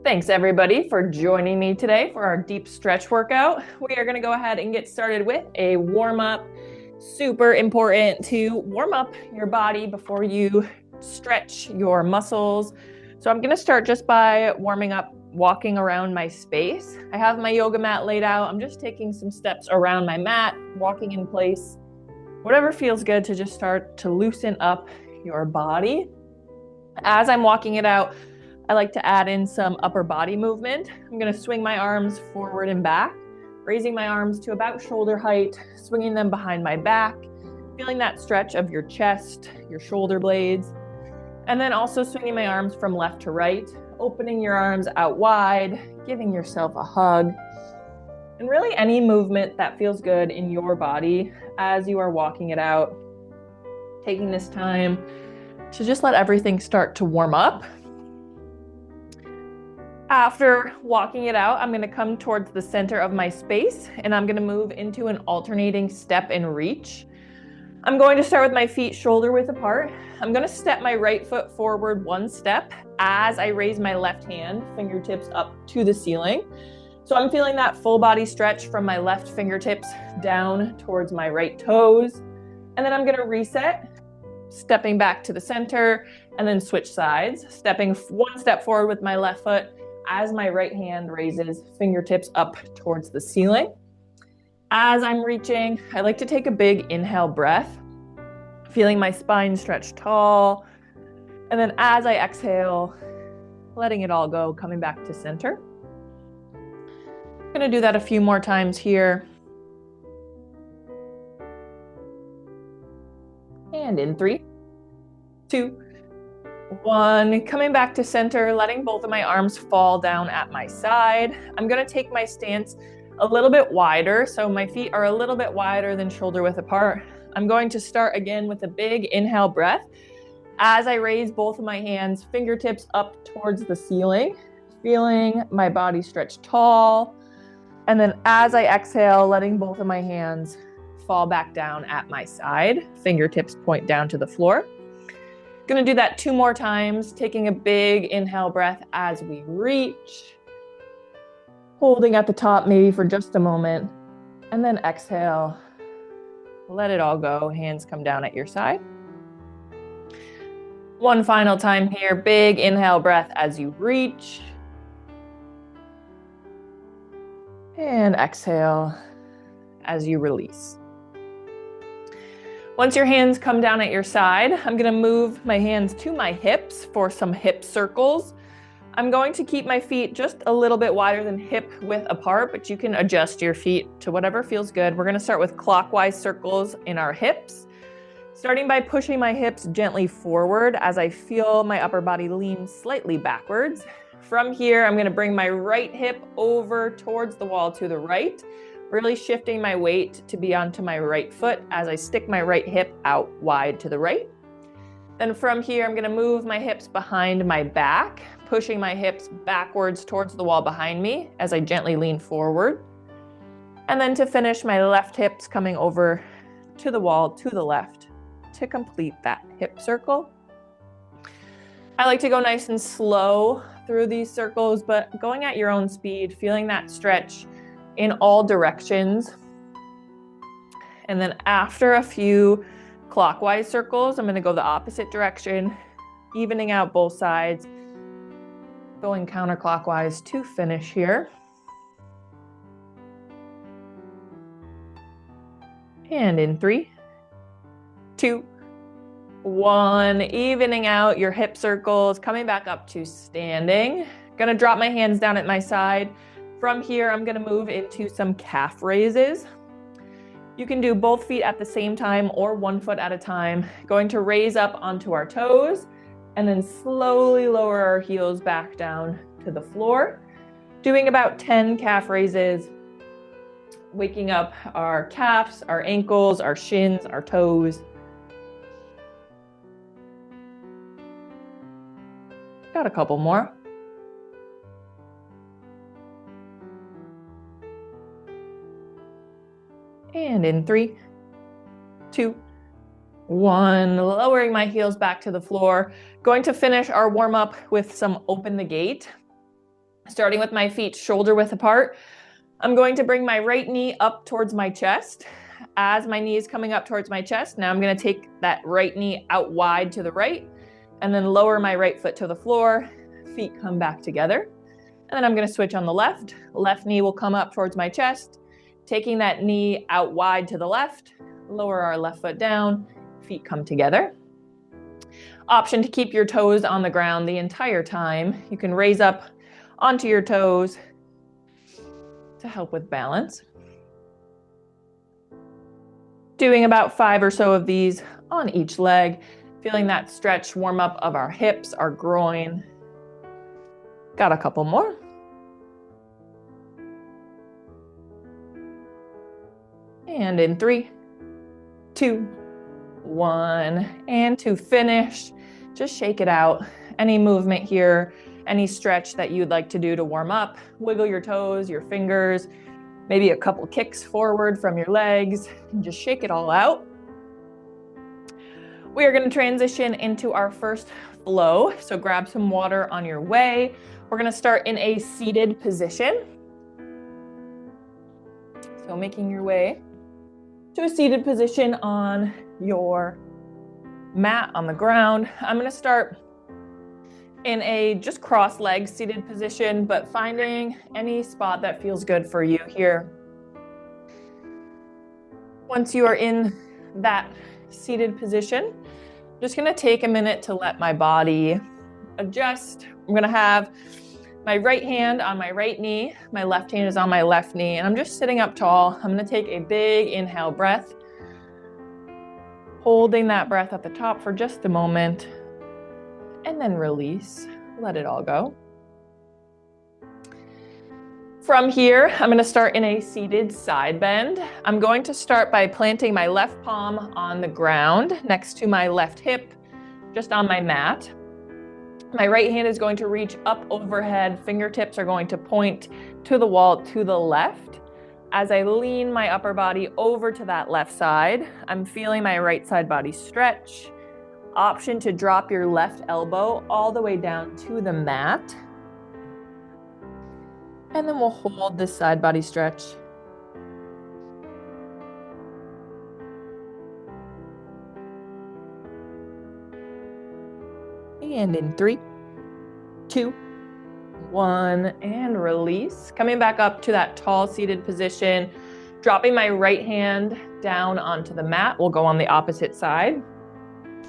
Thanks everybody for joining me today for our deep stretch workout. We are going to go ahead and get started with a warm up. Super important to warm up your body before you stretch your muscles. So I'm going to start just by warming up, walking around my space. I have my yoga mat laid out. I'm just taking some steps around my mat, walking in place. Whatever feels good to just start to loosen up your body. As I'm walking it out, I like to add in some upper body movement. I'm going to swing my arms forward and back, raising my arms to about shoulder height, swinging them behind my back, feeling that stretch of your chest, your shoulder blades, and then also swinging my arms from left to right, opening your arms out wide, giving yourself a hug, and really any movement that feels good in your body as you are walking it out, taking this time to just let everything start to warm up. After walking it out, I'm going to come towards the center of my space and I'm going to move into an alternating step and reach. I'm going to start with my feet shoulder width apart. I'm going to step my right foot forward one step as I raise my left hand, fingertips up to the ceiling. So I'm feeling that full body stretch from my left fingertips down towards my right toes. And then I'm going to reset, stepping back to the center and then switch sides, stepping one step forward with my left foot as my right hand raises, fingertips up towards the ceiling. As I'm reaching, I like to take a big inhale breath, feeling my spine stretch tall. And then as I exhale, letting it all go, coming back to center. I'm going to do that a few more times here. And in 3, 2, 1, coming back to center, letting both of my arms fall down at my side. I'm going to take my stance a little bit wider, so my feet are a little bit wider than shoulder width apart. I'm going to start again with a big inhale breath as I raise both of my hands, fingertips up towards the ceiling, feeling my body stretch tall. And then as I exhale, letting both of my hands fall back down at my side, fingertips point down to the floor. Going to do that 2 more times, taking a big inhale breath as we reach, holding at the top maybe for just a moment, and then exhale, let it all go, hands come down at your side. One final time here, big inhale breath as you reach, and exhale as you release. Once your hands come down at your side, I'm going to move my hands to my hips for some hip circles. I'm going to keep my feet just a little bit wider than hip width apart, but you can adjust your feet to whatever feels good. We're going to start with clockwise circles in our hips, starting by pushing my hips gently forward as I feel my upper body lean slightly backwards. From here, I'm going to bring my right hip over towards the wall to the right, really shifting my weight to be onto my right foot as I stick my right hip out wide to the right. Then from here, I'm going to move my hips behind my back, pushing my hips backwards towards the wall behind me as I gently lean forward. And then to finish, my left hip's coming over to the wall to the left to complete that hip circle. I like to go nice and slow through these circles, but going at your own speed, feeling that stretch in all directions. And then after a few clockwise circles, I'm going to go the opposite direction, evening out both sides, going counterclockwise to finish here. And in 3, 2, 1, evening out your hip circles, coming back up to standing. Going to drop my hands down at my side. From here, I'm going to move into some calf raises. You can do both feet at the same time or one foot at a time. Going to raise up onto our toes and then slowly lower our heels back down to the floor. Doing about 10 calf raises, waking up our calves, our ankles, our shins, our toes. Got a couple more. And in 3, 2, 1, lowering my heels back to the floor. Going to finish our warm up with some open the gate. Starting with my feet shoulder width apart, I'm going to bring my right knee up towards my chest. As my knee is coming up towards my chest, now I'm going to take that right knee out wide to the right and then lower my right foot to the floor. Feet come back together. And then I'm going to switch on the left. Left knee will come up towards my chest, taking that knee out wide to the left, lower our left foot down, feet come together. Option to keep your toes on the ground the entire time. You can raise up onto your toes to help with balance. Doing about 5 or so of these on each leg, feeling that stretch warm up of our hips, our groin. Got a couple more. And in 3, 2, 1. And to finish, just shake it out. Any movement here, any stretch that you'd like to do to warm up, wiggle your toes, your fingers, maybe a couple kicks forward from your legs, and just shake it all out. We are going to transition into our first flow. So grab some water on your way. We're going to start in a seated position. So making your way to a seated position on your mat on the ground. I'm going to start in a just cross-legged seated position, but finding any spot that feels good for you here. Once you are in that seated position, I'm just going to take a minute to let my body adjust. I'm going to have my right hand on my right knee, my left hand is on my left knee, and I'm just sitting up tall. I'm going to take a big inhale breath, holding that breath at the top for just a moment, and then release, let it all go. From here, I'm going to start in a seated side bend. I'm going to start by planting my left palm on the ground next to my left hip, just on my mat. My right hand is going to reach up overhead. Fingertips are going to point to the wall to the left. As I lean my upper body over to that left side, I'm feeling my right side body stretch. Option to drop your left elbow all the way down to the mat. And then we'll hold this side body stretch. And in 3, 2, 1, and release. Coming back up to that tall seated position, dropping my right hand down onto the mat. We'll go on the opposite side.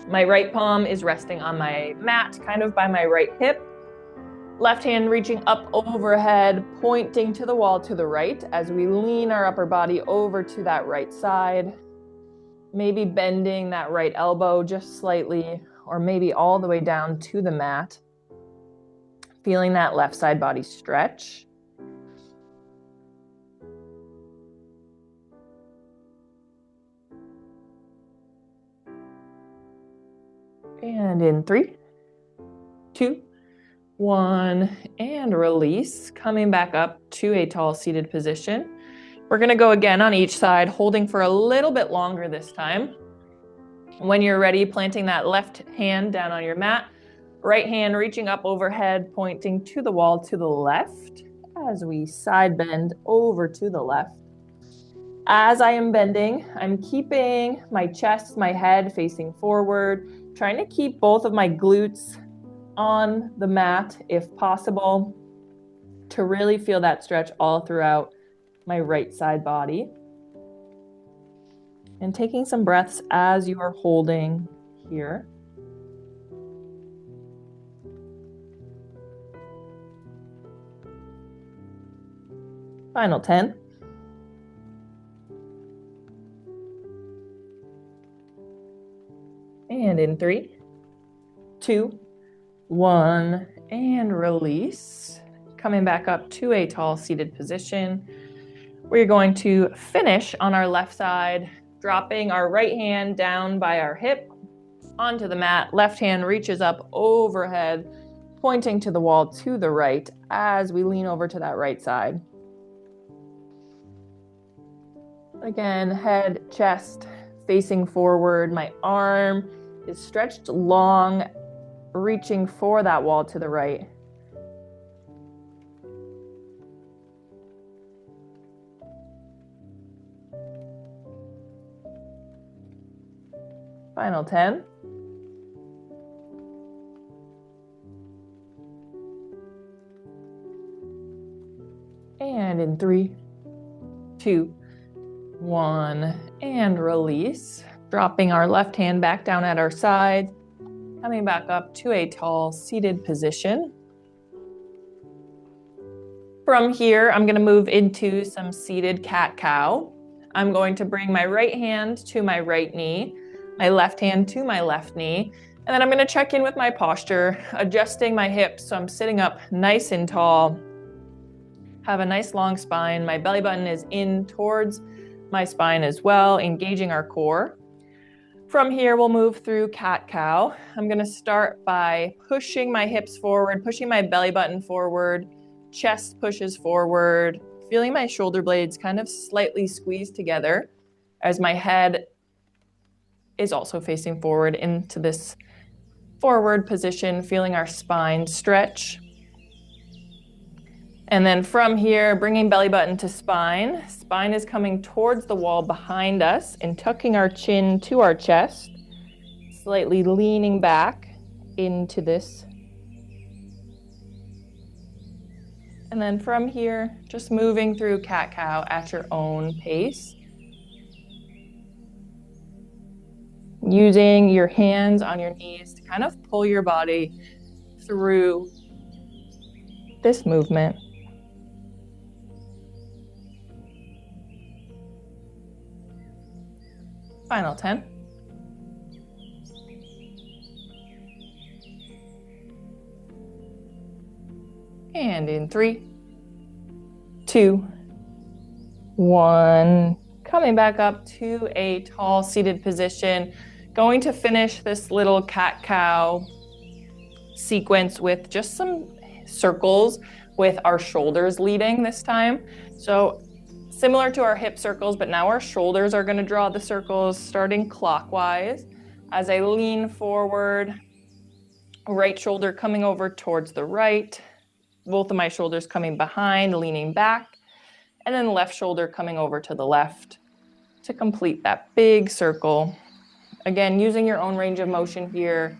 My right palm is resting on my mat, kind of by my right hip. Left hand reaching up overhead, pointing to the wall to the right as we lean our upper body over to that right side. Maybe bending that right elbow just slightly, or maybe all the way down to the mat. Feeling that left side body stretch. And in 3, 2, 1, and release. Coming back up to a tall seated position. We're going to go again on each side, holding for a little bit longer this time. When you're ready, planting that left hand down on your mat, right hand reaching up overhead, pointing to the wall to the left as we side bend over to the left. As I am bending, I'm keeping my chest, my head facing forward, trying to keep both of my glutes on the mat if possible, to really feel that stretch all throughout my right side body. And taking some breaths as you are holding here. Final 10. And in 3, 2, 1, and release. Coming back up to a tall seated position. We're going to finish on our left side, dropping our right hand down by our hip onto the mat. Left hand reaches up overhead, pointing to the wall to the right as we lean over to that right side. Again, head, chest facing forward. My arm is stretched long, reaching for that wall to the right. Final 10. And in 3, 2, 1, and release. Dropping our left hand back down at our side, coming back up to a tall seated position. From here, I'm going to move into some seated cat-cow. I'm going to bring my right hand to my right knee, my left hand to my left knee, and then I'm going to check in with my posture, adjusting my hips so I'm sitting up nice and tall. Have a nice long spine. My belly button is in towards my spine as well, engaging our core. From here, we'll move through cat-cow. I'm going to start by pushing my hips forward, pushing my belly button forward, chest pushes forward, feeling my shoulder blades kind of slightly squeeze together as my head is also facing forward into this forward position, feeling our spine stretch. And then from here, bringing belly button to spine. Spine is coming towards the wall behind us and tucking our chin to our chest, slightly leaning back into this. And then from here, just moving through cat-cow at your own pace. Using your hands on your knees to kind of pull your body through this movement. Final 10. And in 3, 2, 1. Coming back up to a tall seated position. Going to finish this little cat-cow sequence with just some circles with our shoulders leading this time. So similar to our hip circles, but now our shoulders are going to draw the circles starting clockwise. As I lean forward, right shoulder coming over towards the right, both of my shoulders coming behind, leaning back, and then left shoulder coming over to the left to complete that big circle. Again, using your own range of motion here,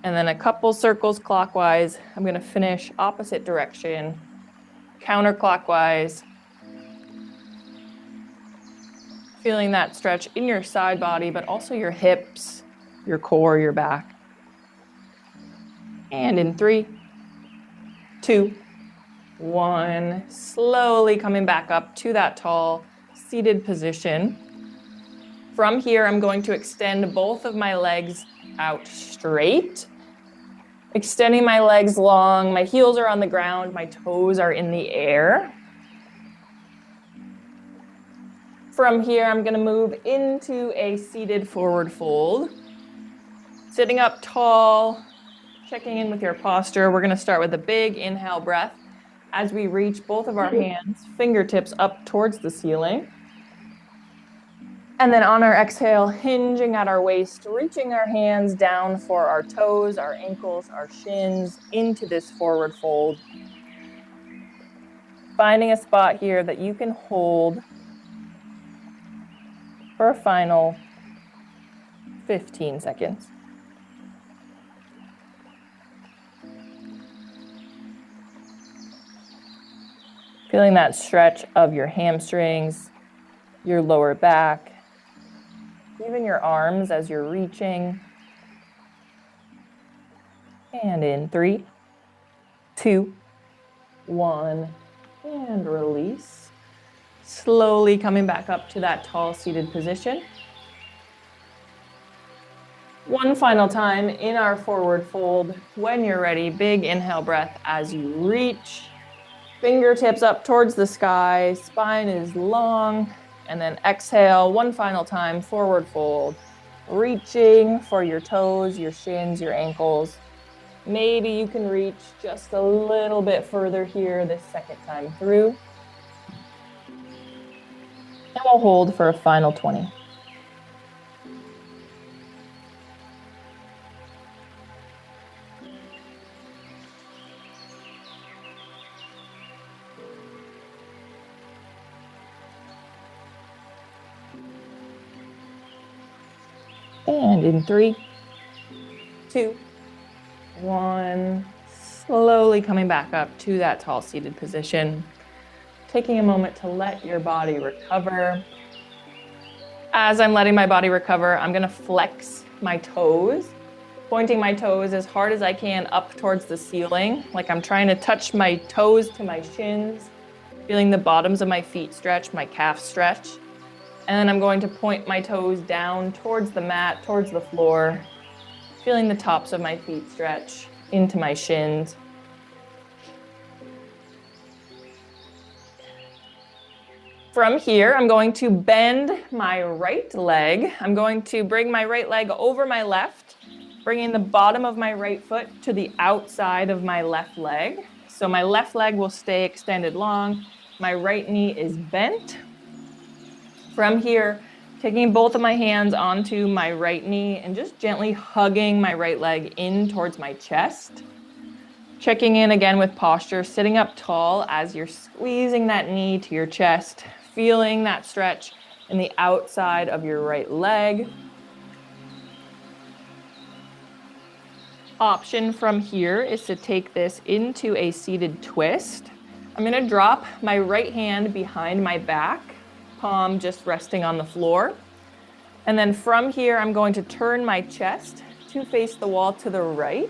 and then a couple circles clockwise. I'm going to finish opposite direction, counterclockwise. Feeling that stretch in your side body, but also your hips, your core, your back. And in 3, 2, 1, slowly coming back up to that tall seated position. From here, I'm going to extend both of my legs out straight. Extending my legs long, my heels are on the ground, my toes are in the air. From here, I'm going to move into a seated forward fold. Sitting up tall, checking in with your posture. We're going to start with a big inhale breath as we reach both of our hands, fingertips up towards the ceiling. And then on our exhale, hinging at our waist, reaching our hands down for our toes, our ankles, our shins into this forward fold. Finding a spot here that you can hold for a final 15 seconds. Feeling that stretch of your hamstrings, your lower back, even your arms as you're reaching. And in 3, 2, 1, and release. Slowly coming back up to that tall seated position. One final time in our forward fold. When you're ready, big inhale breath as you reach. Fingertips up towards the sky, spine is long. And then exhale, one final time, forward fold. Reaching for your toes, your shins, your ankles. Maybe you can reach just a little bit further here this second time through. And we'll hold for a final 20. And in 3, 2, 1, slowly coming back up to that tall seated position. Taking a moment to let your body recover. As I'm letting my body recover, I'm gonna flex my toes, pointing my toes as hard as I can up towards the ceiling, like I'm trying to touch my toes to my shins, feeling the bottoms of my feet stretch, my calves stretch. And then I'm going to point my toes down towards the mat, towards the floor, feeling the tops of my feet stretch into my shins. From here, I'm going to bend my right leg. I'm going to bring my right leg over my left, bringing the bottom of my right foot to the outside of my left leg. So my left leg will stay extended long. My right knee is bent. From here, taking both of my hands onto my right knee and just gently hugging my right leg in towards my chest. Checking in again with posture, sitting up tall as you're squeezing that knee to your chest, feeling that stretch in the outside of your right leg. Option from here is to take this into a seated twist. I'm going to drop my right hand behind my back, palm just resting on the floor. And then from here, I'm going to turn my chest to face the wall to the right.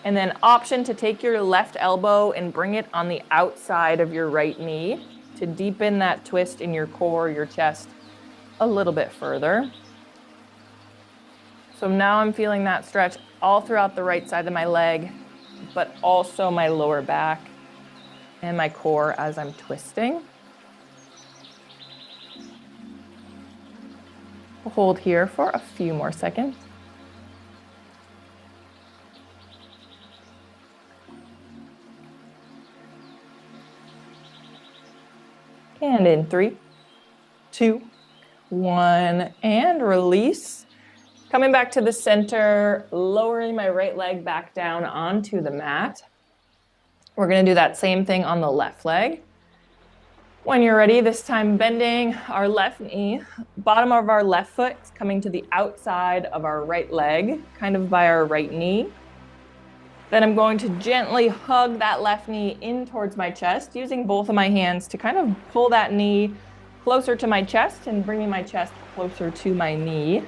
And then option to take your left elbow and bring it on the outside of your right knee to deepen that twist in your core, your chest a little bit further. So now I'm feeling that stretch all throughout the right side of my leg, but also my lower back and my core as I'm twisting. We'll hold here for a few more seconds. And in 3, 2, 1, and release. Coming back to the center, lowering my right leg back down onto the mat. We're going to do that same thing on the left leg. When you're ready, this time bending our left knee, bottom of our left foot is coming to the outside of our right leg, kind of by our right knee. Then I'm going to gently hug that left knee in towards my chest, using both of my hands to kind of pull that knee closer to my chest and bringing my chest closer to my knee.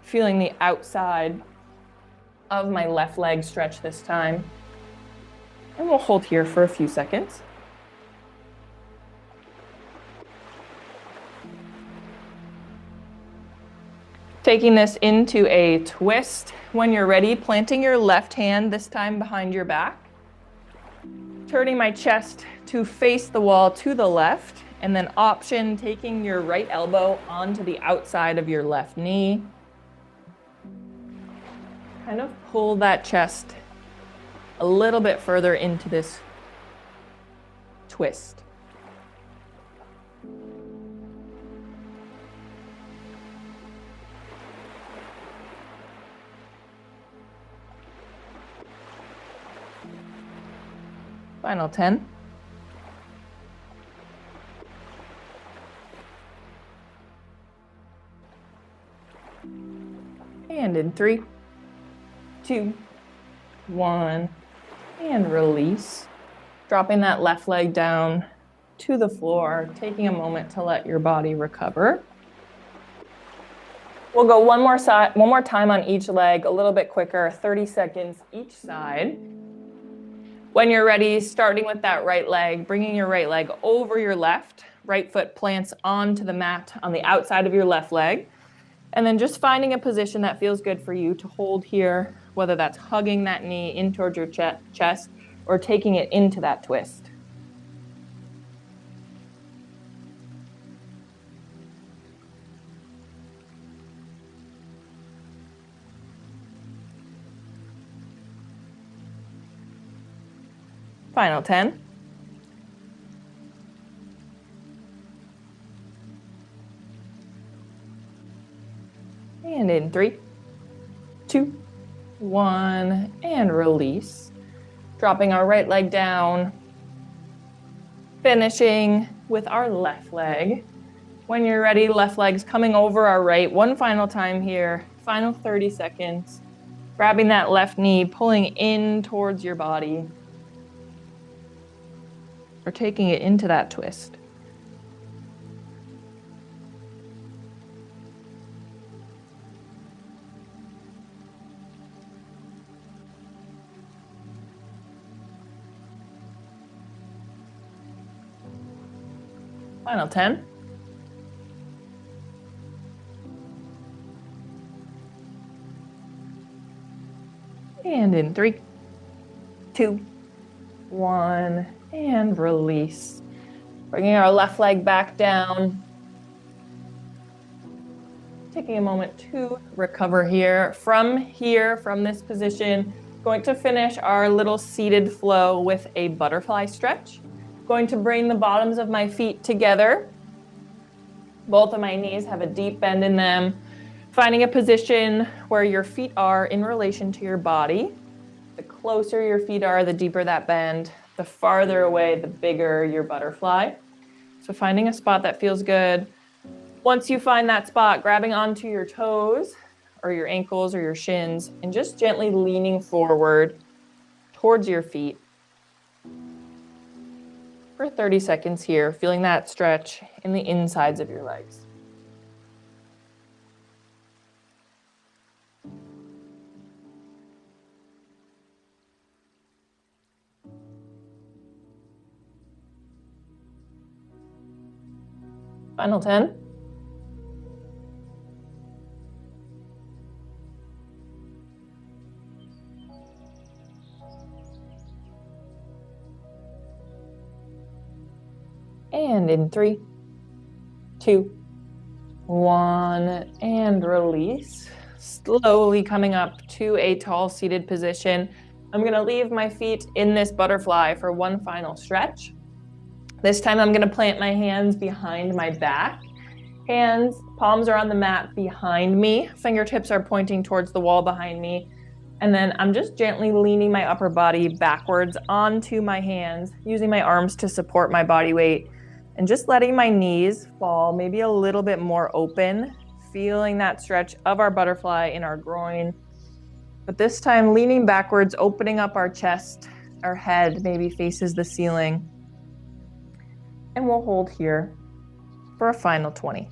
Feeling the outside of my left leg stretch this time. And we'll hold here for a few seconds. Taking this into a twist. When you're ready, planting your left hand this time behind your back. Turning my chest to face the wall to the left, and then option taking your right elbow onto the outside of your left knee. Kind of pull that chest a little bit further into this twist. Final 10. And in 3, 2, 1, and release. Dropping that left leg down to the floor, taking a moment to let your body recover. We'll go one more time on each leg, a little bit quicker, 30 seconds each side. When you're ready, starting with that right leg, bringing your right leg over your left, right foot plants onto the mat on the outside of your left leg, and then just finding a position that feels good for you to hold here, whether that's hugging that knee in towards your chest or taking it into that twist. Final 10. And in 3, 2, 1, and release. Dropping our right leg down. Finishing with our left leg. When you're ready, left leg's coming over our right. One final time here. Final 30 seconds. Grabbing that left knee, pulling in towards your body. Or taking it into that twist. Final 10. And in 3, 2, 1, and release. Bringing our left leg back down. Taking a moment to recover here. From this position, going to finish our little seated flow with a butterfly stretch. Going to bring the bottoms of my feet together. Both of my knees have a deep bend in them. Finding a position where your feet are in relation to your body. The closer your feet are, the deeper that bend. The farther away, the bigger your butterfly. So finding a spot that feels good. Once you find that spot, grabbing onto your toes or your ankles or your shins and just gently leaning forward towards your feet. For 30 seconds here, feeling that stretch in the insides of your legs. Final 10. And in 3, 2, 1, and release. Slowly coming up to a tall seated position. I'm gonna leave my feet in this butterfly for one final stretch. This time I'm gonna plant my hands behind my back. Palms are on the mat behind me. Fingertips are pointing towards the wall behind me. And then I'm just gently leaning my upper body backwards onto my hands, using my arms to support my body weight. And just letting my knees fall maybe a little bit more open, feeling that stretch of our butterfly in our groin. But this time leaning backwards, opening up our chest, our head maybe faces the ceiling. And we'll hold here for a final 20.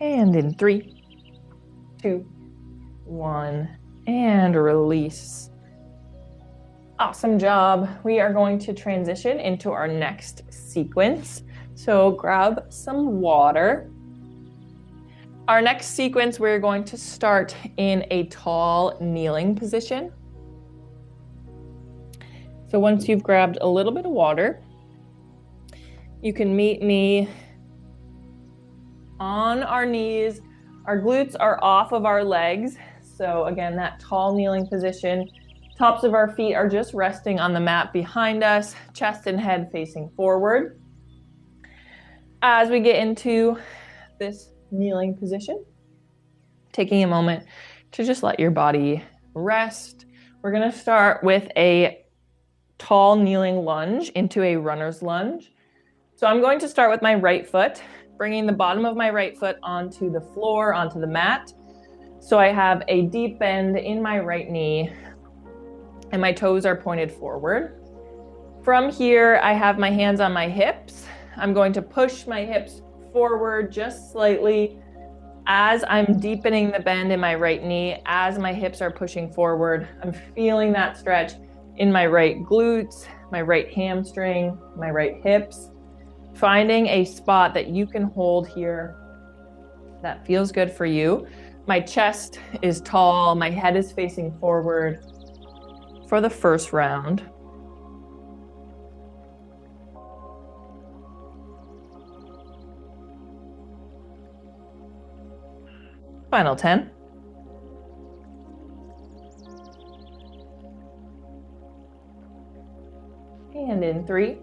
And in 3, 2, 1, and release. Awesome job. We are going to transition into our next sequence. So grab some water. Our next sequence, we're going to start in a tall kneeling position. So once you've grabbed a little bit of water, you can meet me on our knees. Our glutes are off of our legs. So again, that tall kneeling position. Tops of our feet are just resting on the mat behind us, chest and head facing forward. As we get into this kneeling position, taking a moment to just let your body rest. We're gonna start with a tall kneeling lunge into a runner's lunge. So I'm going to start with my right foot, bringing the bottom of my right foot onto the floor, onto the mat. So I have a deep bend in my right knee and my toes are pointed forward. From here, I have my hands on my hips. I'm going to push my hips forward just slightly as I'm deepening the bend in my right knee, as my hips are pushing forward. I'm feeling that stretch in my right glutes, my right hamstring, my right hips. Finding a spot that you can hold here that feels good for you. My chest is tall, my head is facing forward for the first round. Final 10. in 3,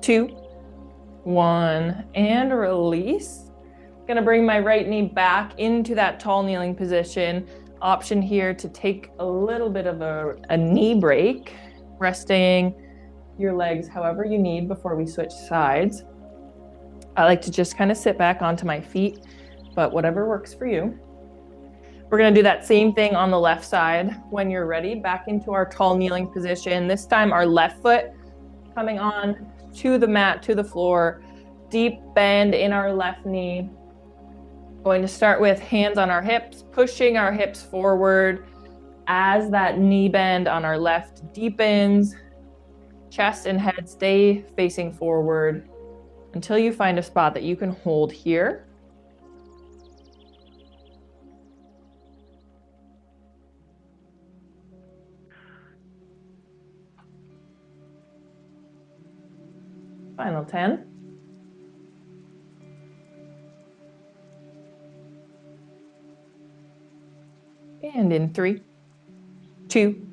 2, 1, and release. Gonna bring my right knee back into that tall kneeling position. Option here to take a little bit of a knee break, resting your legs however you need before we switch sides. I like to just kind of sit back onto my feet, but whatever works for you. We're gonna do that same thing on the left side. When you're ready, back into our tall kneeling position. This time our left foot coming on to the mat, to the floor. Deep bend in our left knee. Going to start with hands on our hips, pushing our hips forward as that knee bend on our left deepens. Chest and head stay facing forward until you find a spot that you can hold here. Final 10. And in 3, 2,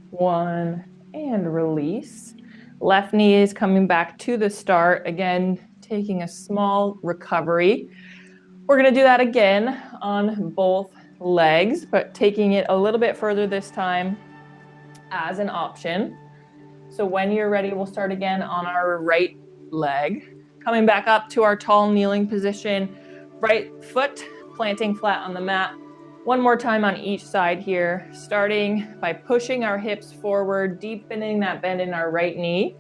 1, and release. Left knee is coming back to the start. Again, taking a small recovery. We're gonna do that again on both legs, but taking it a little bit further this time as an option. So when you're ready, we'll start again on our right leg. Coming back up to our tall kneeling position. Right foot planting flat on the mat. One more time on each side here, starting by pushing our hips forward, deepening that bend in our right knee.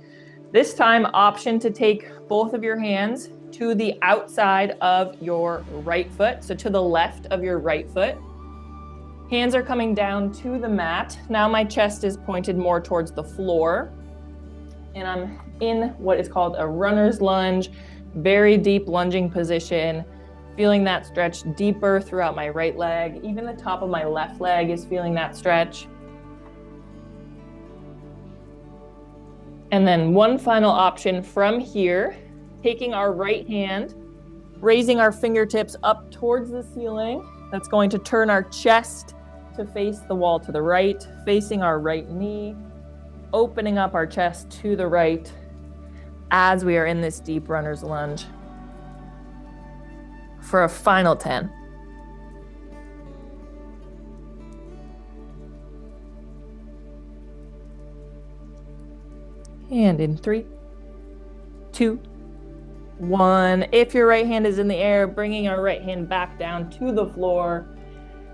This time, option to take both of your hands to the outside of your right foot, so to the left of your right foot. Hands are coming down to the mat. Now my chest is pointed more towards the floor, and I'm in what is called a runner's lunge, very deep lunging position. Feeling that stretch deeper throughout my right leg. Even the top of my left leg is feeling that stretch. And then one final option from here, taking our right hand, raising our fingertips up towards the ceiling. That's going to turn our chest to face the wall to the right, facing our right knee, opening up our chest to the right as we are in this deep runner's lunge. For a final 10. And in 3, 2, 1. If your right hand is in the air, bringing our right hand back down to the floor.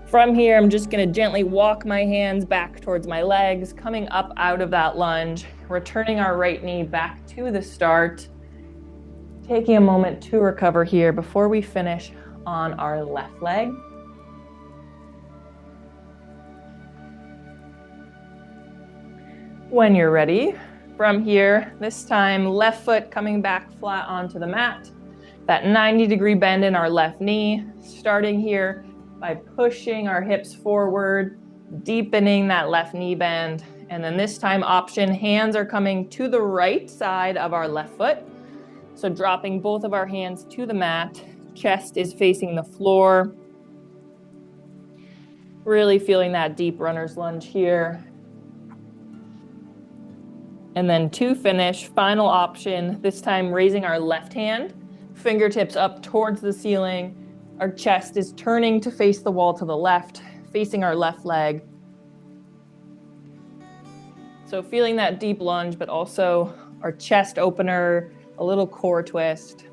From here, I'm just gonna gently walk my hands back towards my legs, coming up out of that lunge, returning our right knee back to the start. Taking a moment to recover here before we finish on our left leg. When you're ready, from here, this time left foot coming back flat onto the mat. That 90-degree bend in our left knee, starting here by pushing our hips forward, deepening that left knee bend. And then this time option, hands are coming to the right side of our left foot. So dropping both of our hands to the mat, chest is facing the floor. Really feeling that deep runner's lunge here. And then to finish, final option, this time raising our left hand, fingertips up towards the ceiling. Our chest is turning to face the wall to the left, facing our left leg. So feeling that deep lunge, but also our chest opener, a little core twist.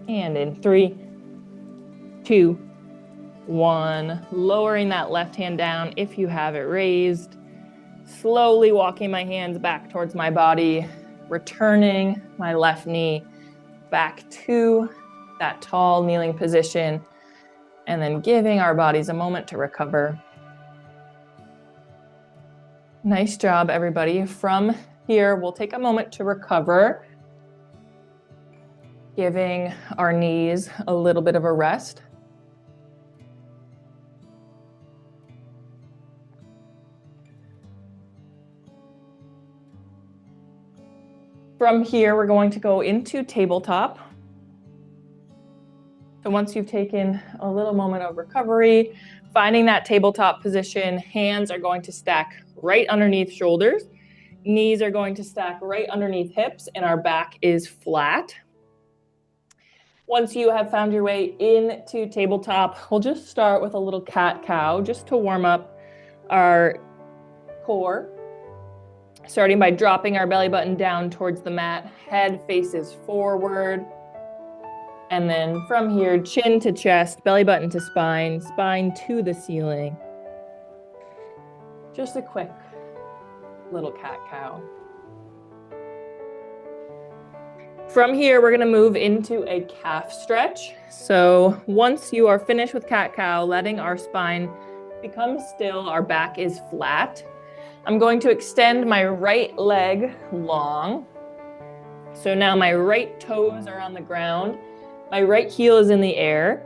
And in 3, 2, 1, lowering that left hand down if you have it raised. Slowly walking my hands back towards my body, returning my left knee back to that tall kneeling position, and then giving our bodies a moment to recover. Nice job, everybody. From here, we'll take a moment to recover, giving our knees a little bit of a rest. From here, we're going to go into tabletop. So once you've taken a little moment of recovery, finding that tabletop position, hands are going to stack right underneath shoulders. Knees are going to stack right underneath hips, and our back is flat. Once you have found your way into tabletop, we'll just start with a little cat-cow just to warm up our core. Starting by dropping our belly button down towards the mat, head faces forward. And then from here, chin to chest, belly button to spine, spine to the ceiling. Just a quick little cat-cow. From here, we're gonna move into a calf stretch. So once you are finished with cat-cow, letting our spine become still, our back is flat. I'm going to extend my right leg long. So now my right toes are on the ground. My right heel is in the air.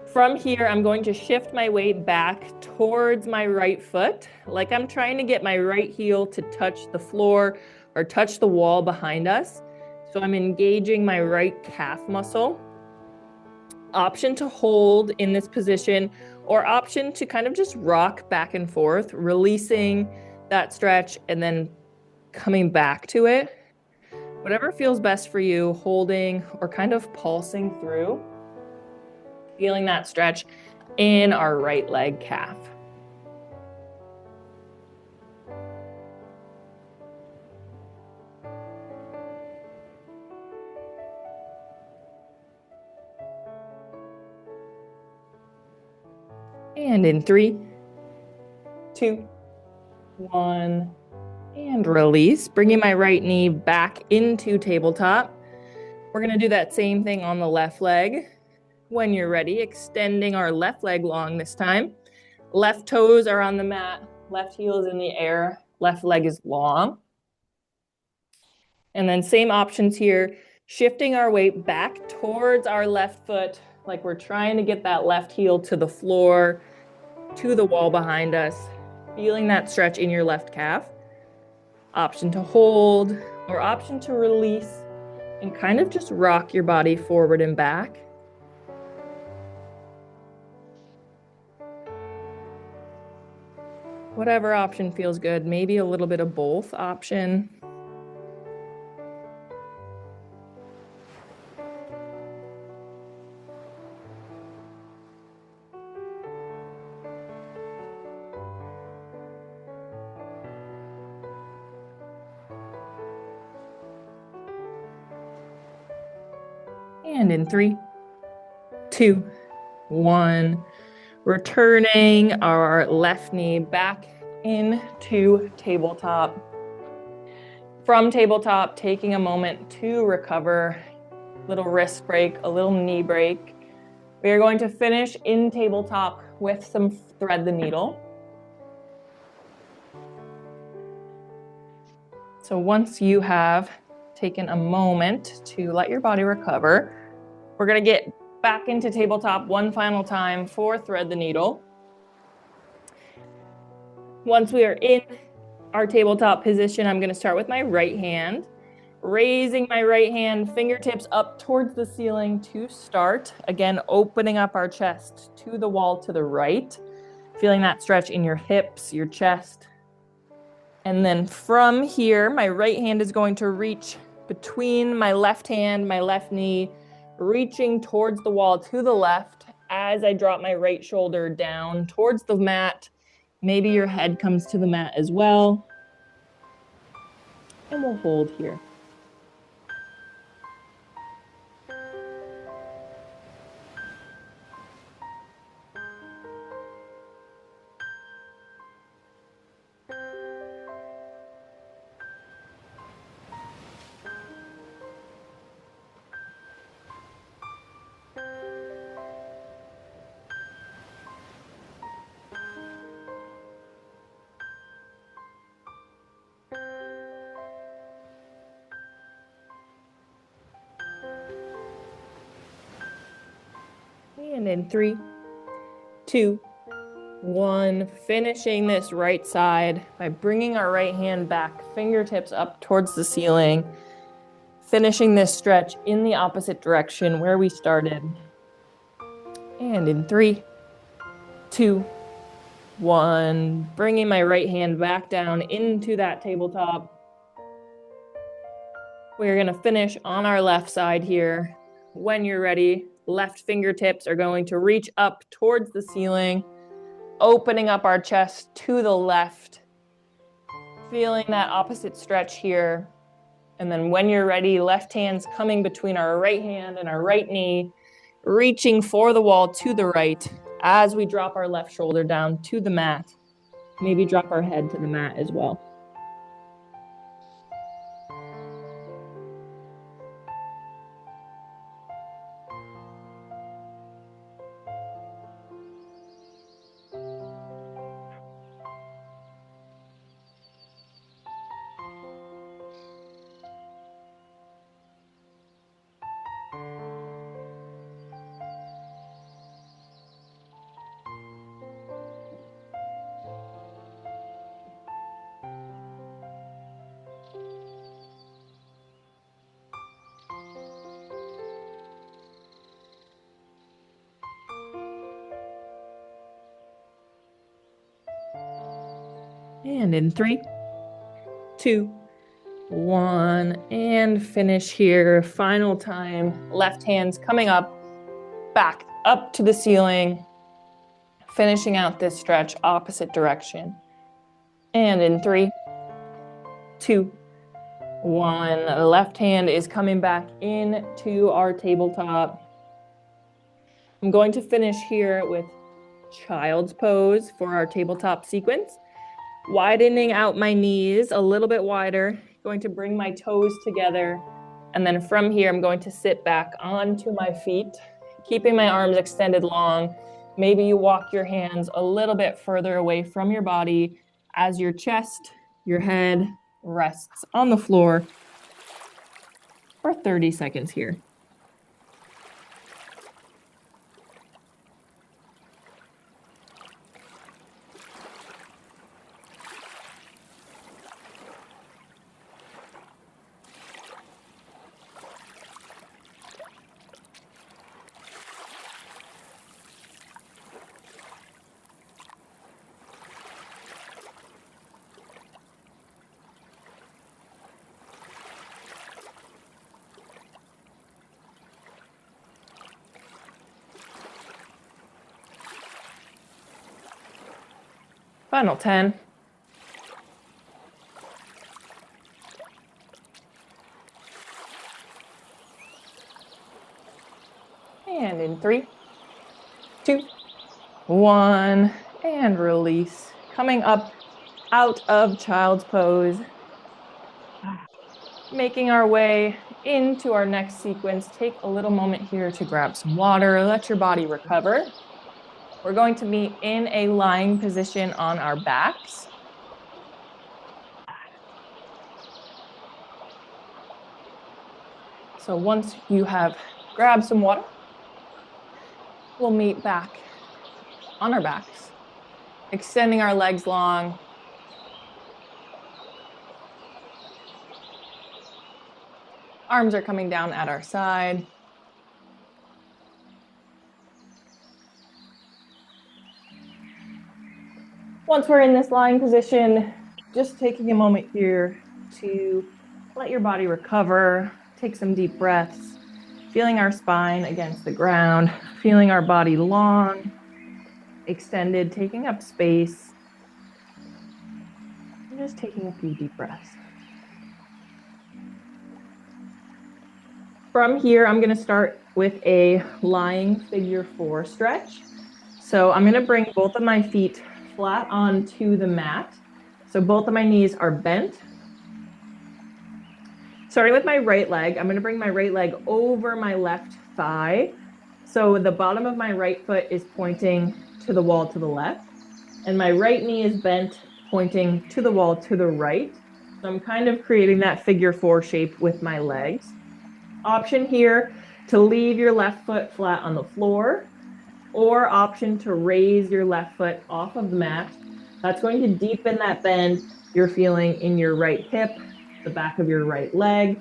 From here, I'm going to shift my weight back towards my right foot, like I'm trying to get my right heel to touch the floor or touch the wall behind us. So I'm engaging my right calf muscle. Option to hold in this position, or option to kind of just rock back and forth, releasing that stretch and then coming back to it. Whatever feels best for you, holding or kind of pulsing through, feeling that stretch in our right leg calf. And in 3, 2, 1, and release. Bringing my right knee back into tabletop. We're gonna do that same thing on the left leg. When you're ready, extending our left leg long this time. Left toes are on the mat, left heel is in the air, left leg is long. And then same options here, shifting our weight back towards our left foot, like we're trying to get that left heel to the floor, to the wall behind us, feeling that stretch in your left calf. Option to hold or option to release and kind of just rock your body forward and back. Whatever option feels good, maybe a little bit of both option. And in 3, 2, 1, returning our left knee back into tabletop. From tabletop, taking a moment to recover, little wrist break, a little knee break. We are going to finish in tabletop with some thread the needle. So once you have taken a moment to let your body recover, we're going to get back into tabletop one final time for thread the needle. Once we are in our tabletop position, I'm going to start with my right hand, raising my right hand, fingertips up towards the ceiling to start. Again, opening up our chest to the wall to the right, feeling that stretch in your hips, your chest. And then from here, my right hand is going to reach between my left hand, my left knee, reaching towards the wall to the left as I drop my right shoulder down towards the mat. Maybe your head comes to the mat as well. And we'll hold here. And in 3, 2, 1, finishing this right side by bringing our right hand back, fingertips up towards the ceiling, Finishing this stretch in the opposite direction where we started. And in 3, 2, 1, bringing my right hand back down into that tabletop. We're gonna finish on our left side here. When you're ready, left fingertips are going to reach up towards the ceiling, opening up our chest to the left, feeling that opposite stretch here. And then when you're ready, left hand's coming between our right hand and our right knee, reaching for the wall to the right as we drop our left shoulder down to the mat. Maybe drop our head to the mat as well. And in 3, 2, 1, and finish here. Final time. Left hand's coming up, back up to the ceiling, finishing out this stretch opposite direction. And in 3, 2, 1, left hand is coming back into our tabletop. I'm going to finish here with child's pose for our tabletop sequence. Widening out my knees a little bit wider, going to bring my toes together. And then from here, I'm going to sit back onto my feet, keeping my arms extended long. Maybe you walk your hands a little bit further away from your body as your chest, your head rests on the floor for 30 seconds here. Final 10. And in 3, 2, 1, and release. Coming up out of child's pose. Making our way into our next sequence. Take a little moment here to grab some water, let your body recover. We're going to be in a lying position on our backs. So once you have grabbed some water, we'll meet back on our backs, extending our legs long. Arms are coming down at our side. Once we're in this lying position, just taking a moment here to let your body recover, take some deep breaths, feeling our spine against the ground, feeling our body long, extended, taking up space, and just taking a few deep breaths. From here, I'm going to start with a lying figure 4 stretch. So I'm going to bring both of my feet flat onto the mat. So both of my knees are bent. Starting with my right leg, I'm going to bring my right leg over my left thigh. So the bottom of my right foot is pointing to the wall to the left, and my right knee is bent, pointing to the wall to the right. So I'm kind of creating that figure 4 shape with my legs. Option here to leave your left foot flat on the floor, or option to raise your left foot off of the mat. That's going to deepen that bend you're feeling in your right hip, the back of your right leg.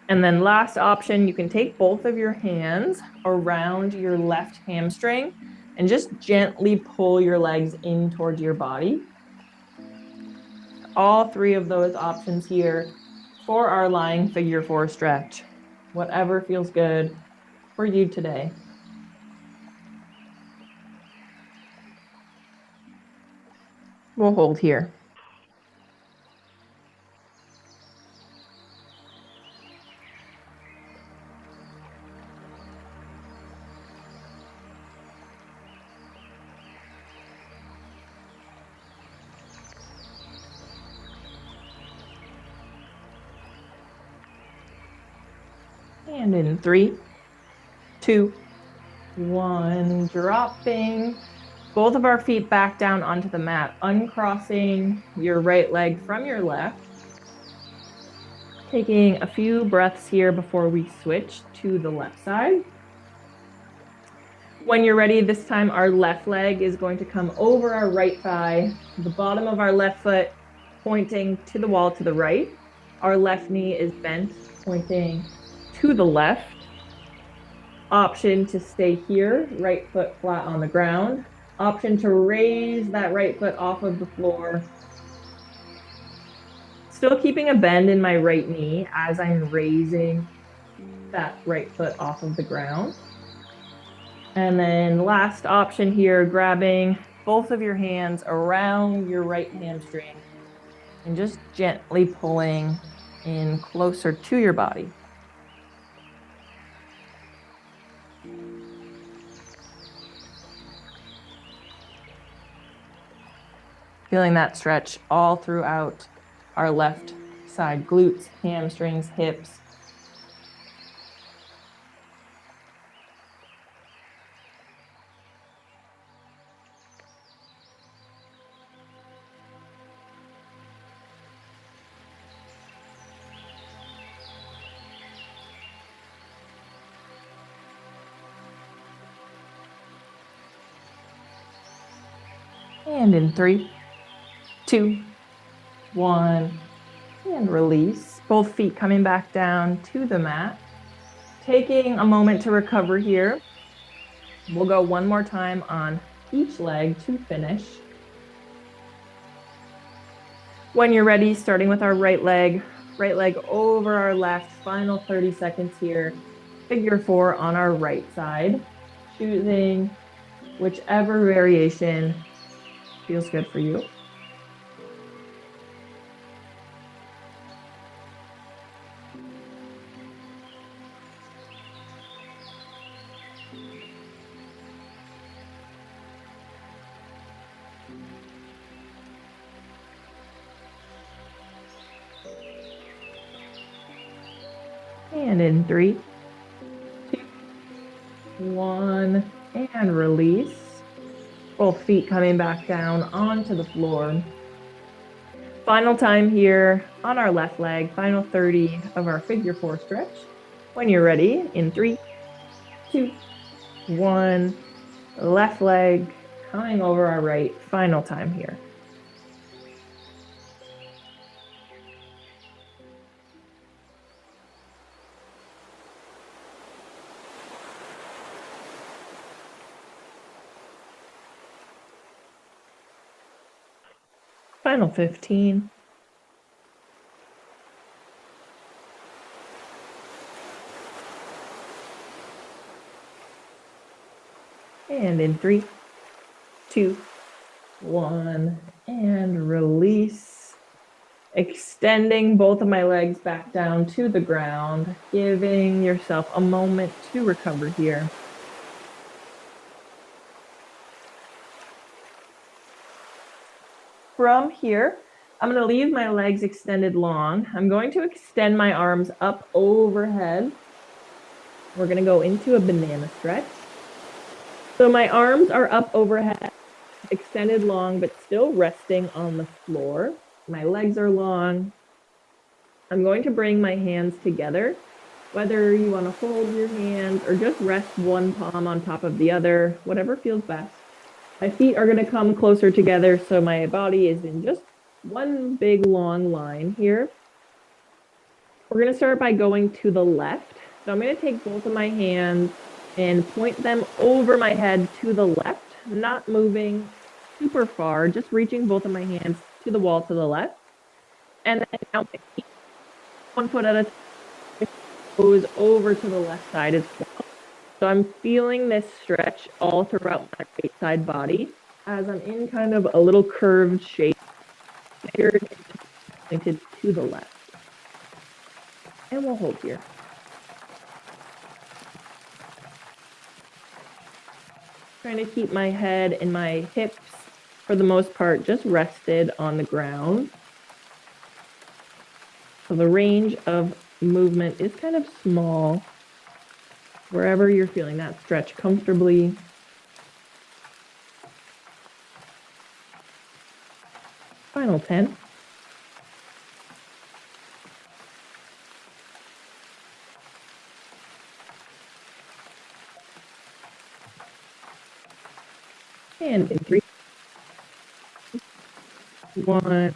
And then last option, you can take both of your hands around your left hamstring and just gently pull your legs in towards your body. All three of those options here for our lying figure four stretch. Whatever feels good for you today. We'll hold here. And in 3, 2, 1, dropping both of our feet back down onto the mat, uncrossing your right leg from your left. Taking a few breaths here before we switch to the left side. When you're ready, this time our left leg is going to come over our right thigh, the bottom of our left foot pointing to the wall to the right. Our left knee is bent, pointing to the left. Option to stay here, right foot flat on the ground. Option to raise that right foot off of the floor. Still keeping a bend in my right knee as I'm raising that right foot off of the ground. And then last option here, grabbing both of your hands around your right hamstring and just gently pulling in closer to your body. Feeling that stretch all throughout our left side, glutes, hamstrings, hips. And in 3, 2, 1, and release. Both feet coming back down to the mat. Taking a moment to recover here. We'll go one more time on each leg to finish. When you're ready, starting with our right leg over our left, final 30 seconds here. Figure four on our right side, choosing whichever variation feels good for you. And in 3, 2, 1, and release. Both feet coming back down onto the floor. Final time here on our left leg, final 30 of our figure four stretch. When you're ready, in 3, 2, 1, left leg coming over our right, final time here. Final 15. And in 3, 2, 1, and release. Extending both of my legs back down to the ground, giving yourself a moment to recover here. From here, I'm going to leave my legs extended long. I'm going to extend my arms up overhead. We're going to go into a banana stretch. So my arms are up overhead, extended long, but still resting on the floor. My legs are long. I'm going to bring my hands together, whether you want to hold your hands or just rest one palm on top of the other, whatever feels best. My feet are going to come closer together so my body is in just one big long line here. We're going to start by going to the left. So I'm going to take both of my hands and point them over my head to the left, not moving super far, just reaching both of my hands to the wall to the left. And then now my feet, one foot at a time, goes over to the left side as well. So I'm feeling this stretch all throughout my right side body as I'm in kind of a little curved shape, pointed to the left. And we'll hold here. Trying to keep my head and my hips, for the most part, just rested on the ground. So the range of movement is kind of small, wherever you're feeling that stretch comfortably. Final 10. And in 3, 1,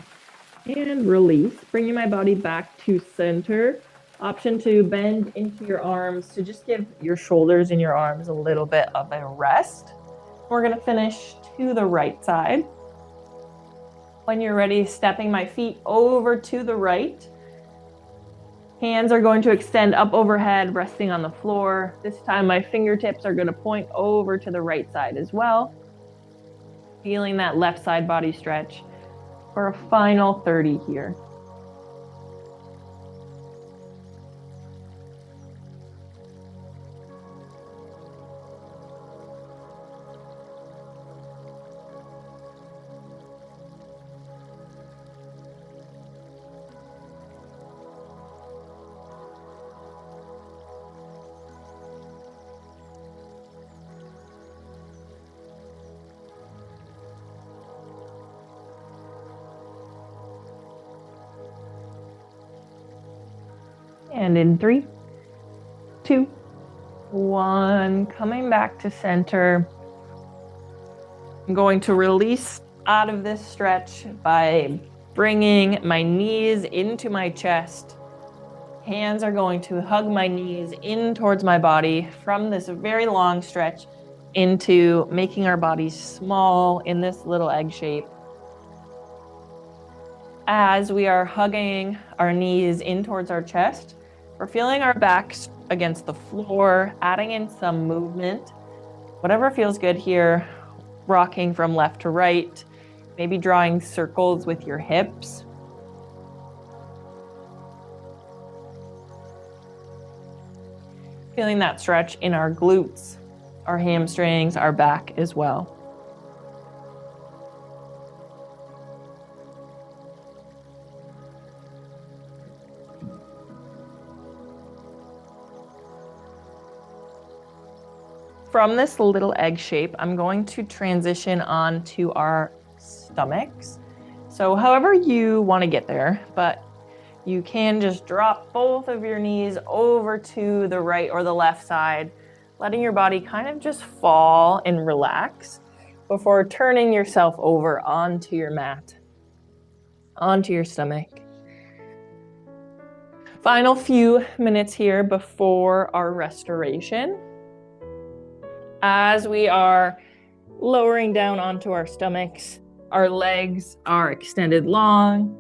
and release. Bringing my body back to center. Option to bend into your arms to just give your shoulders and your arms a little bit of a rest. We're going to finish to the right side. When you're ready, stepping my feet over to the right. Hands are going to extend up overhead, resting on the floor. This time my fingertips are going to point over to the right side as well. Feeling that left side body stretch for a final 30 here. And in 3, 2, 1, coming back to center. I'm going to release out of this stretch by bringing my knees into my chest. Hands are going to hug my knees in towards my body from this very long stretch into making our bodies small in this little egg shape. As we are hugging our knees in towards our chest, we're feeling our backs against the floor, adding in some movement. Whatever feels good here, rocking from left to right, maybe drawing circles with your hips. Feeling that stretch in our glutes, our hamstrings, our back as well. From this little egg shape, I'm going to transition on to our stomachs. So however you want to get there, but you can just drop both of your knees over to the right or the left side, letting your body kind of just fall and relax before turning yourself over onto your mat, onto your stomach. Final few minutes here before our restoration. As we are lowering down onto our stomachs, our legs are extended long,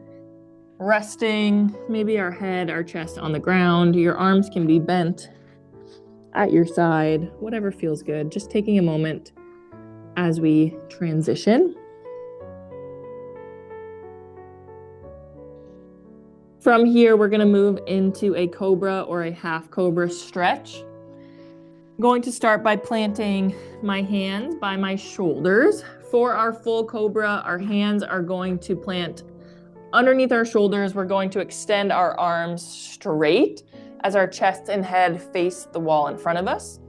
resting, maybe our head, our chest on the ground. Your arms can be bent at your side, whatever feels good. Just taking a moment as we transition. From here, we're going to move into a cobra or a half cobra stretch. I'm going to start by planting my hands by my shoulders. For our full cobra, our hands are going to plant underneath our shoulders. We're going to extend our arms straight as our chest and head face the wall in front of us.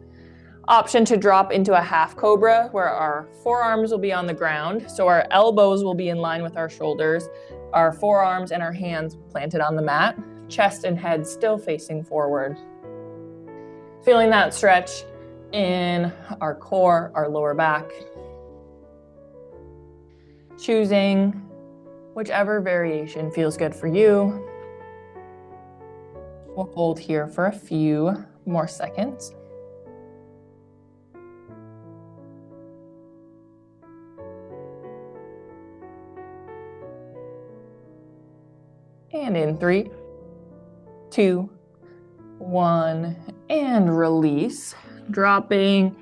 Option to drop into a half cobra where our forearms will be on the ground. So our elbows will be in line with our shoulders, our forearms and our hands planted on the mat, chest and head still facing forward. Feeling that stretch in our core, our lower back. Choosing whichever variation feels good for you. We'll hold here for a few more seconds. And in 3, 2, 1, and release, dropping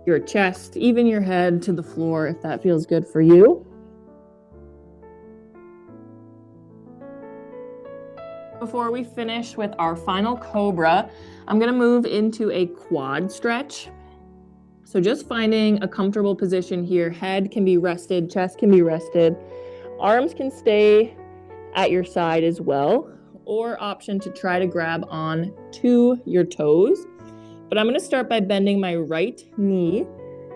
your chest, even your head to the floor if that feels good for you. Before we finish with our final cobra, I'm going to move into a quad stretch. So just finding a comfortable position here. Head can be rested, chest can be rested. Arms can stay at your side as well, or option to try to grab on to your toes. But I'm going to start by bending my right knee,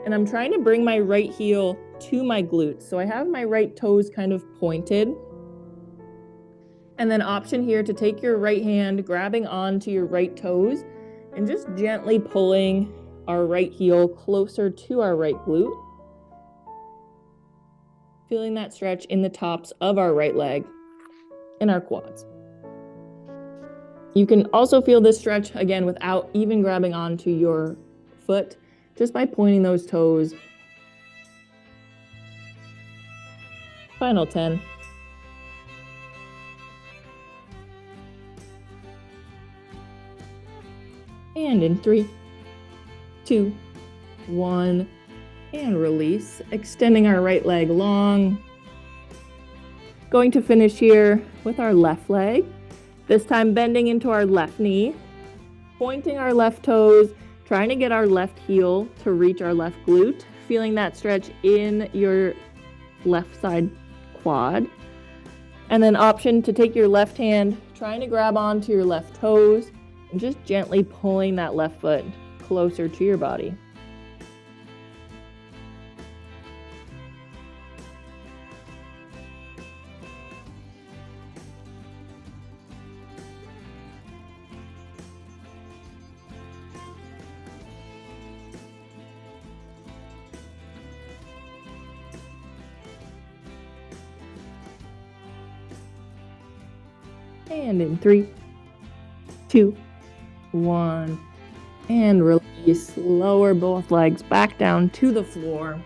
and I'm trying to bring my right heel to my glutes. So I have my right toes kind of pointed. And then option here to take your right hand, grabbing onto your right toes, and just gently pulling our right heel closer to our right glute. Feeling that stretch in the tops of our right leg and our quads. You can also feel this stretch again without even grabbing onto your foot, just by pointing those toes. Final 10. And in 3, 2, 1, and release, extending our right leg long. Going to finish here with our left leg, this time bending into our left knee, pointing our left toes, trying to get our left heel to reach our left glute, feeling that stretch in your left side quad. And then option to take your left hand, trying to grab onto your left toes, and just gently pulling that left foot closer to your body. And in 3, 2, 1, and release. Lower both legs back down to the floor.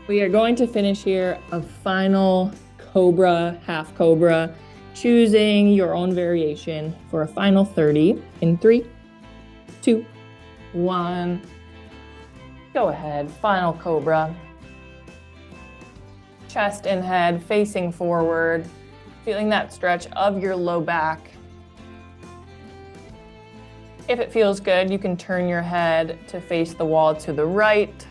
We are going to finish here a final cobra, half cobra, choosing your own variation for a final 30 in 3, 2, 1. Go ahead, final cobra. Chest and head facing forward. Feeling that stretch of your low back. If it feels good, you can turn your head to face the wall to the right.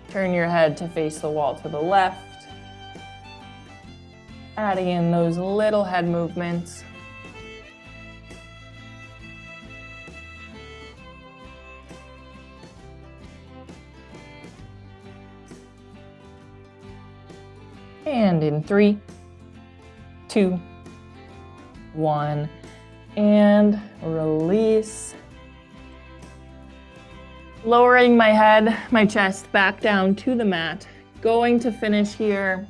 Turn your head to face the wall to the left. Adding in those little head movements. And in 3, 2, 1, and release. Lowering my head, my chest back down to the mat. Going to finish here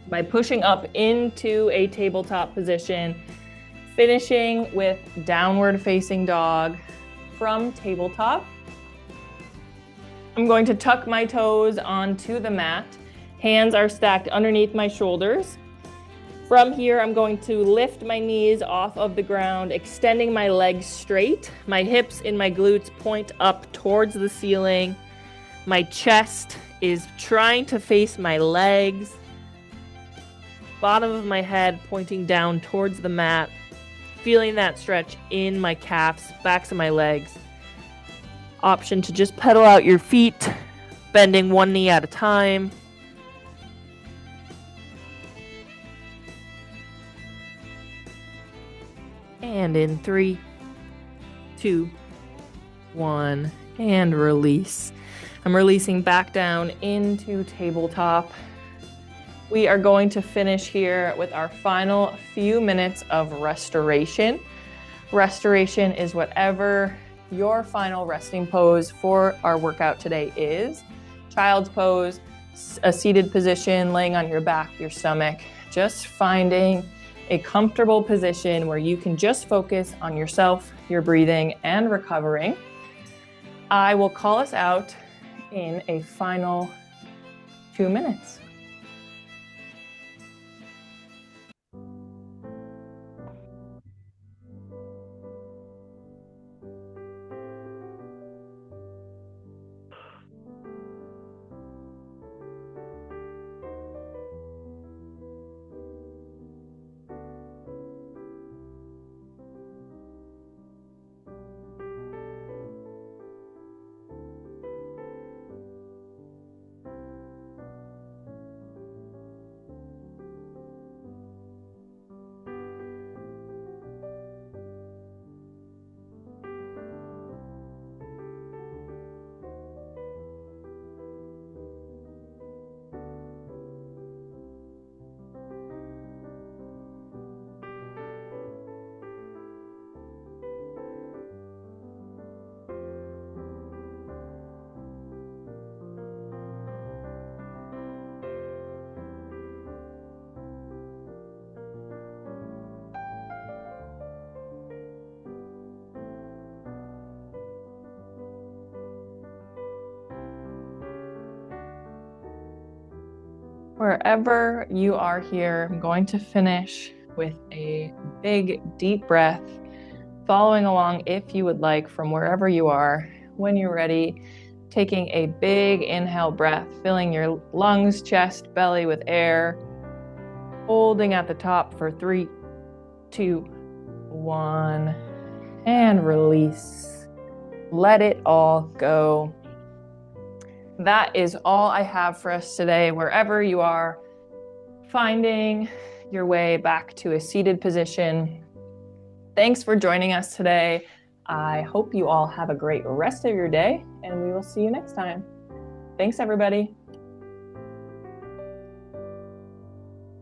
by pushing up into a tabletop position, finishing with downward facing dog from tabletop. I'm going to tuck my toes onto the mat. Hands are stacked underneath my shoulders. From here, I'm going to lift my knees off of the ground, extending my legs straight. My hips and my glutes point up towards the ceiling. My chest is trying to face my legs. Bottom of my head pointing down towards the mat. Feeling that stretch in my calves, backs of my legs. Option to just pedal out your feet, bending one knee at a time. And in 3, 2, 1, and release. I'm releasing back down into tabletop. We are going to finish here with our final few minutes of restoration. Restoration is whatever your final resting pose for our workout today is. Child's pose, a seated position, laying on your back, your stomach, just finding a comfortable position where you can just focus on yourself, your breathing, and recovering. I will call us out in a final 2 minutes. Wherever you are here, I'm going to finish with a big, deep breath, following along if you would like from wherever you are. When you're ready, taking a big inhale breath, filling your lungs, chest, belly with air, holding at the top for 3, 2, 1, and release. Let it all go. That is all I have for us today. Wherever you are, finding your way back to a seated position. Thanks for joining us today. I hope you all have a great rest of your day, and we will see you next time. Thanks, everybody.